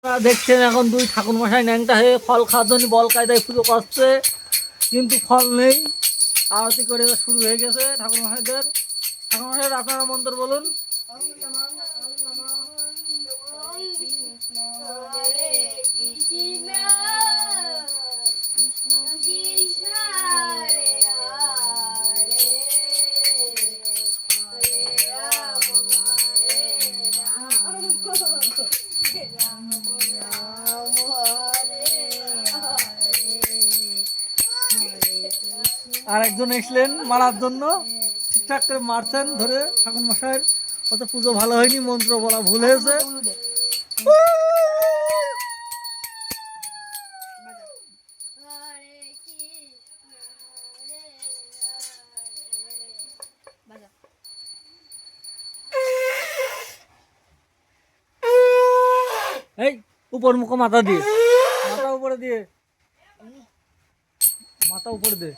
দেখছেন এখন দুই ঠাকুর মশাই ন্যাংটা হয়ে ফল খাওয়ার জন্য বল কায়দায় পুজো করছে, কিন্তু ফল নেই। আরতি করে শুরু হয়ে গেছে ঠাকুর মশাইদের। ঠাকুর মশাইদের আপনারা মন্ত্র বলুন। আর একজন এসলেন মারার জন্য, ঠিকঠাক করে মারছেন ধরে ঠাকুর মশাইয়ের। অত পুজো ভালো হয়নি, মন্ত্র বলা ভুল হয়েছে। এই উপর মুখ মাথা দিয়ে, মাথা উপরে দিয়ে, মাথা উপরে দে,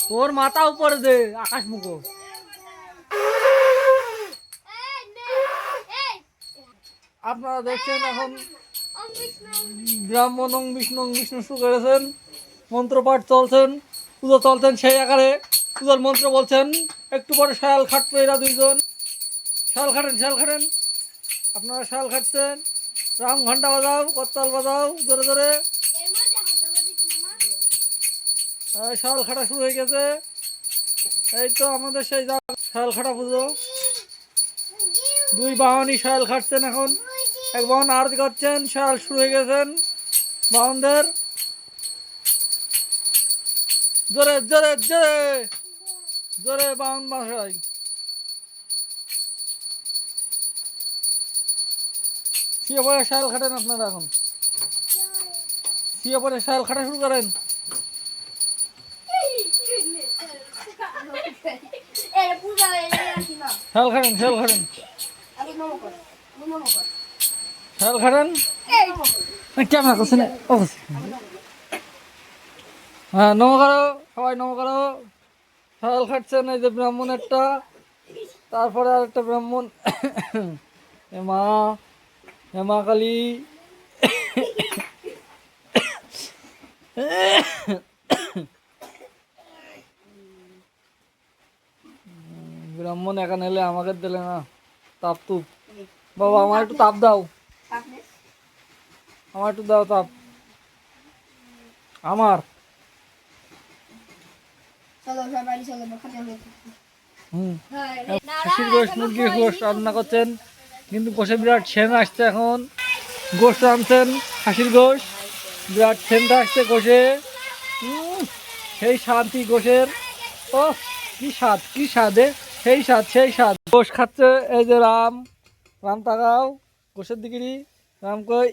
তোর মাথা উপরে দে, আকাশ মুখ। আপনারা দেখছেন এখন ব্রাহ্মণ বিষ্ণু বিষ্ণু শুরু করেছেন, মন্ত্রপাঠ চলছেন, পুজো চলছেন সেই আকারে পুজোর মন্ত্র বলছেন। একটু পরে শাল খাটবে এরা দুইজন। শাল খাটেন, শাল খাটেন, আপনারা শাল খাটছেন। রাম ঘন্টা বাজাও, করতাল বাজাও জোরে জোরে। শাল খাটা শুরু হয়ে গেছে। এই তো আমাদের সেই শাল খাটা পুজো। দুই বাহনই শাল খাটছেন এখন। এক বাহন আরতি করছেন, শাল শুরু হয়ে গেছেন বাহনদের। জোরে জোরে জোরে জোরে বাহন বাসাই। শুয়ে পরে শাল খাটেন আপনারা এখন, শুয়ে পরে শাল খাটা শুরু করেন। শাল খাটেন, শাল খাটেন, শাল খাটেন। কেমন করছেন? হ্যাঁ নম করো, সবাই নম করো। শাল খাটছেন এই যে ব্রাহ্মণ একটা, তারপরে আর একটা ব্রাহ্মণ হেমা হেমা কালী। ব্রাহ্মণ এখানে এলে আমাকে দিলে না, তাপ তুপ। বাবা আমার একটু তাপ দাও, আমার একটু দাও তাপ আমার। খাসির গোশ, মুরগির গোশ রান্না করছেন, কিন্তু গোশে বিরাট সেন আসছে এখন। গোশ রাঁধছেন, খাসির গোশ, বিরাট সেনটা আসছে গোশে। সেই শান্তি গোশের, ও কি স্বাদ, কি স্বাদে, সেই স্বাদ, সেই স্বাদ। গোশ খাচ্ছে এই যে রাম, রাম তাকাও গোশের দিকে, রাম কই